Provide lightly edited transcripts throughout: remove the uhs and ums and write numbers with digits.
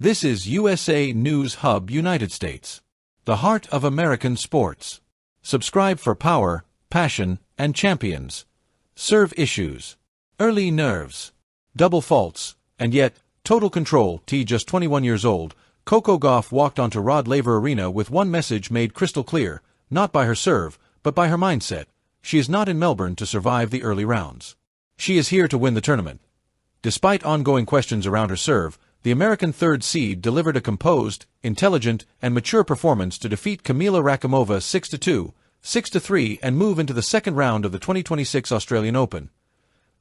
This is USA News Hub, United States. The heart of American sports. Subscribe for power, passion, and champions. Serve issues. Early nerves. Double faults, and yet, total control. Just 21 years old, Coco Gauff walked onto Rod Laver Arena with one message made crystal clear, not by her serve, but by her mindset. She is not in Melbourne to survive the early rounds. She is here to win the tournament. Despite ongoing questions around her serve, the American third seed delivered a composed, intelligent, and mature performance to defeat Kamila Rakimova 6-2, 6-3 and move into the second round of the 2026 Australian Open.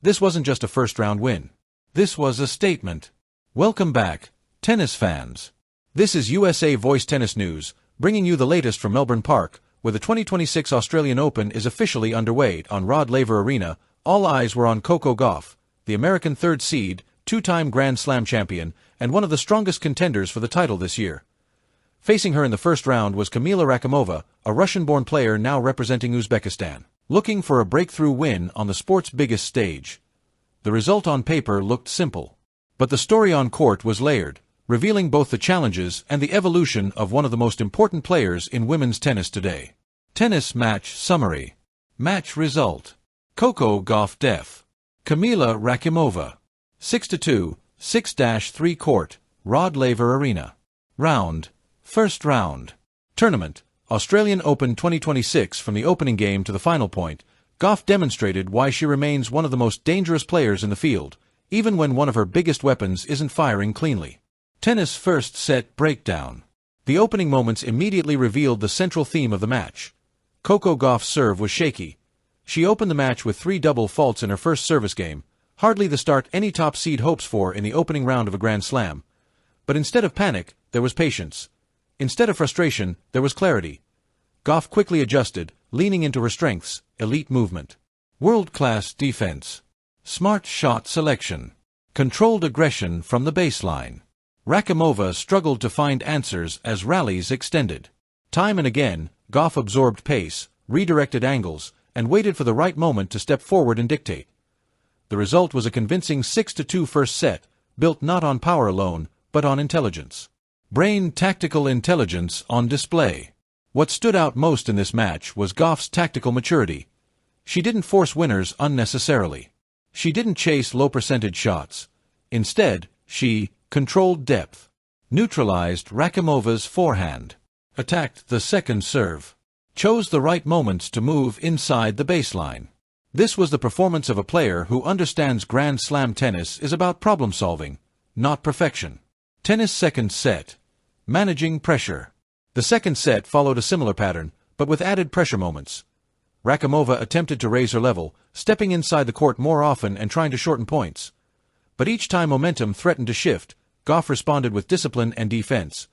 This wasn't just a first-round win. This was a statement. Welcome back, tennis fans. This is USA Voice Tennis News, bringing you the latest from Melbourne Park, where the 2026 Australian Open is officially underway. On Rod Laver Arena, all eyes were on Coco Gauff, the American third seed, two-time Grand Slam champion, and one of the strongest contenders for the title this year. Facing her in the first round was Kamila Rakimova, a Russian-born player now representing Uzbekistan, looking for a breakthrough win on the sport's biggest stage. The result on paper looked simple, but the story on court was layered, revealing both the challenges and the evolution of one of the most important players in women's tennis today. Tennis match summary. Match result. Coco Gauff def. Kamila Rakimova. 6-2, 6-3 court, Rod Laver Arena. Round. First round. Tournament. Australian Open 2026. From the opening game to the final point, Gauff demonstrated why she remains one of the most dangerous players in the field, even when one of her biggest weapons isn't firing cleanly. Tennis first set breakdown. The opening moments immediately revealed the central theme of the match. Coco Gauff's serve was shaky. She opened the match with 3 double faults in her first service game, hardly the start any top seed hopes for in the opening round of a Grand Slam. But instead of panic, there was patience. Instead of frustration, there was clarity. Gauff quickly adjusted, leaning into her strengths, elite movement, world-class defense, smart shot selection, controlled aggression from the baseline. Rakimova struggled to find answers as rallies extended. Time and again, Gauff absorbed pace, redirected angles, and waited for the right moment to step forward and dictate. The result was a convincing 6-2 first set, built not on power alone, but on intelligence. Brain tactical intelligence on display. What stood out most in this match was Gauff's tactical maturity. She didn't force winners unnecessarily. She didn't chase low-percentage shots. Instead, she controlled depth, neutralized Rakimova's forehand, attacked the second serve, chose the right moments to move inside the baseline. This was the performance of a player who understands Grand Slam tennis is about problem-solving, not perfection. Tennis second set. Managing pressure. The second set followed a similar pattern, but with added pressure moments. Rakimova attempted to raise her level, stepping inside the court more often and trying to shorten points. But each time momentum threatened to shift, Gauff responded with discipline and defense.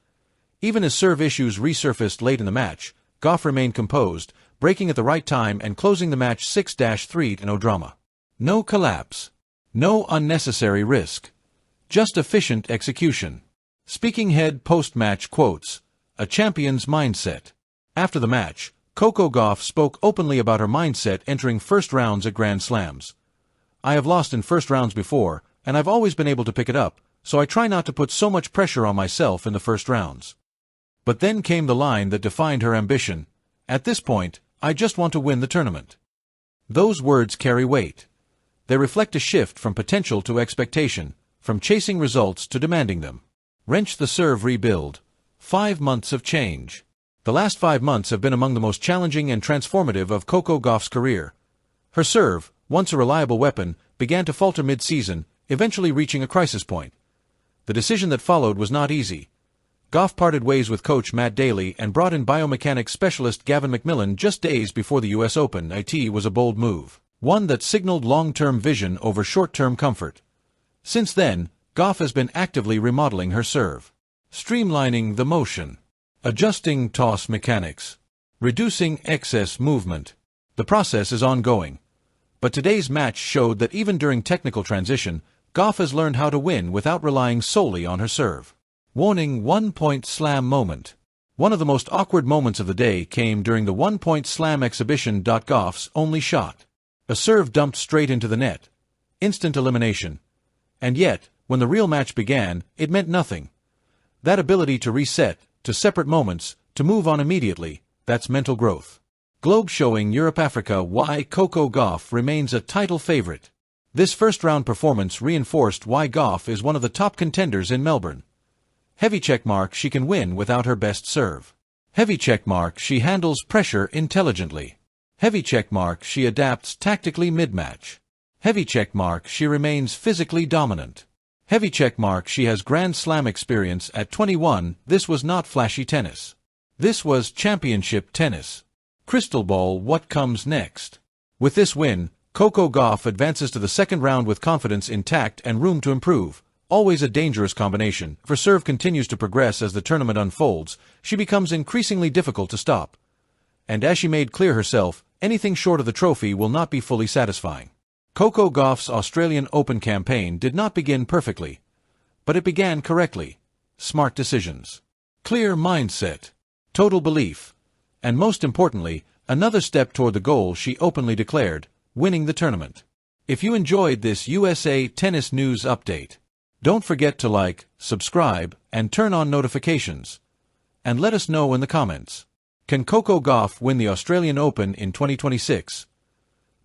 Even as serve issues resurfaced late in the match, Gauff remained composed, breaking at the right time and closing the match 6-3 no drama. No collapse. No unnecessary risk. Just efficient execution. Speaking head post-match quotes. A champion's mindset. After the match, Coco Gauff spoke openly about her mindset entering first rounds at Grand Slams. I have lost in first rounds before, and I've always been able to pick it up, so I try not to put so much pressure on myself in the first rounds. But then came the line that defined her ambition. At this point, I just want to win the tournament. Those words carry weight. They reflect a shift from potential to expectation, from chasing results to demanding them. Wrench the serve rebuild. 5 months of change. The last 5 months have been among the most challenging and transformative of Coco Gauff's career. Her serve, once a reliable weapon, began to falter mid-season, eventually reaching a crisis point. The decision that followed was not easy. Gauff parted ways with coach Matt Daly and brought in biomechanics specialist Gavin McMillan just days before the US Open. It was a bold move, one that signaled long-term vision over short-term comfort. Since then, Gauff has been actively remodeling her serve, streamlining the motion, adjusting toss mechanics, reducing excess movement. The process is ongoing. But today's match showed that even during technical transition, Gauff has learned how to win without relying solely on her serve. Warning: one-point slam moment. One of the most awkward moments of the day came during the one-point slam exhibition. Gauff's only shot. A serve dumped straight into the net. Instant elimination. And yet, when the real match began, it meant nothing. That ability to reset, to separate moments, to move on immediately, that's mental growth. Globe showing Europe-Africa why Coco Gauff remains a title favorite. This first-round performance reinforced why Gauff is one of the top contenders in Melbourne. Heavy checkmark, she can win without her best serve. Heavy checkmark, she handles pressure intelligently. Heavy checkmark, she adapts tactically mid-match. Heavy checkmark, she remains physically dominant. Heavy checkmark, she has Grand Slam experience at 21. This was not flashy tennis. This was championship tennis. Crystal ball, what comes next? With this win, Coco Gauff advances to the second round with confidence intact and room to improve. Always a dangerous combination, for serve continues to progress as the tournament unfolds, she becomes increasingly difficult to stop. And as she made clear herself, anything short of the trophy will not be fully satisfying. Coco Gauff's Australian Open campaign did not begin perfectly, but it began correctly. Smart decisions, clear mindset, total belief, and most importantly, another step toward the goal she openly declared, winning the tournament. If you enjoyed this USA Tennis News update, don't forget to like, subscribe, and turn on notifications. And let us know in the comments. Can Coco Gauff win the Australian Open in 2026?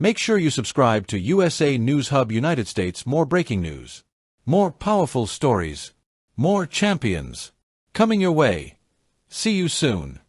Make sure you subscribe to USA News Hub United States. More breaking news, more powerful stories, more champions coming your way. See you soon.